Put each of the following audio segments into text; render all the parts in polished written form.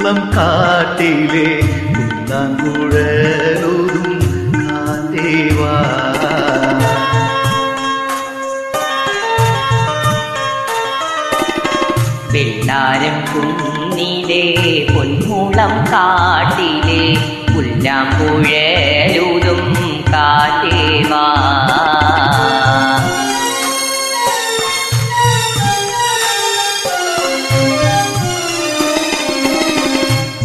പൊന്മുളം കാട്ടിലെ കുഴലൂതും കാറ്റേവാ. വെള്ളാരം കുന്നിലെ പൊന്മുളം കാട്ടിലെ പുല്ലാമ്പുഴലൂതും കാറ്റേവാ.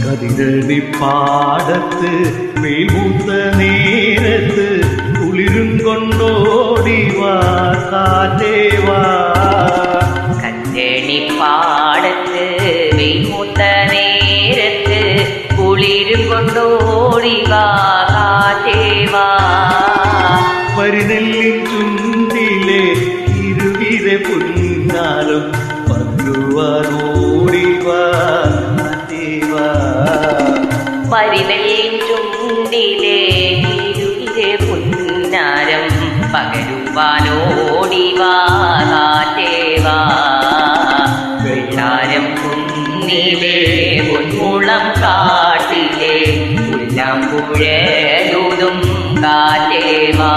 കതിരണിപ്പാടത്ത് വെയിൽമൂത്ത നേരത്ത് കുളിരും കൊണ്ടോടിവാ കാറ്റേവാ. കതിരണിപ്പാടത്ത് വെയിൽമൂത്ത നേരത്ത് കുളിരും കൊണ്ടോടിവാ കാറ്റേവാ. പരിനെല്ലിൻ ചുണ്ടിലെ ഇരുവിര പുന്നാലും പങ്കുവാനോടിവാ കാറ്റേവാ. പരിനെല്ലിൻ ചുണ്ടിലെ ഇരുവിര പുന്നാരം പകരുവാനോടിവാ കാറ്റേവാ. വെള്ളാരം കുന്നിലെ പൊന്മുളം കാട്ടിലെ പുല്ലാമ്പുഴലൂതും കാറ്റേവാ.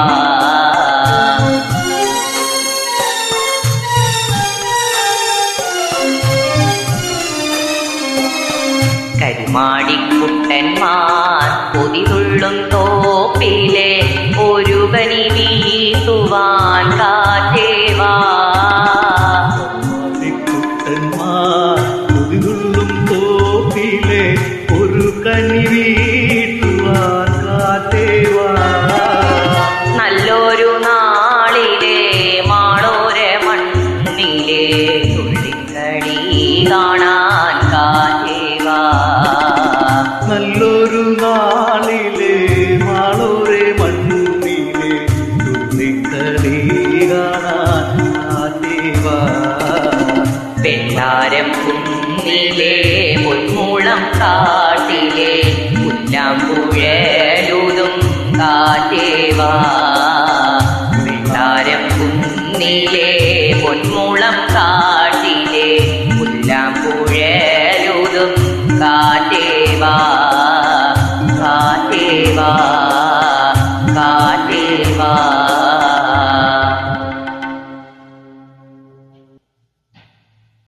കരുമാടിക്കുട്ടന്മാർ പൊതിതുള്ളും തോപ്പിലെ ഒരു കനി വീട്ടുവാൻ കാറ്റേവാ. കരുമാടിക്കുട്ടന്മാർ പൊതിതുള്ളും തോപ്പിലെ ഒരു കനി വീട്ടുവാൻ കാറ്റേവാ. നല്ലൊരു നാളിലെ മാളോര മണ്ണിലെ തുള്ളിക്കളി കാണാൻ കാറ്റേവാ. നല്ലൊരു നാളിലെ മാളോരെ മണ്ണിലെ തുള്ളിക്കളി കാണാൻ കാറ്റേവാ. വെള്ളാരം കുന്നിലെ പൊന്മുളം കാട്ടിലെ പുല്ലാമ്പുഴലൂതും കാറ്റേവാ. വെള്ളാരം കുന്നിലെ പൊന്മുളം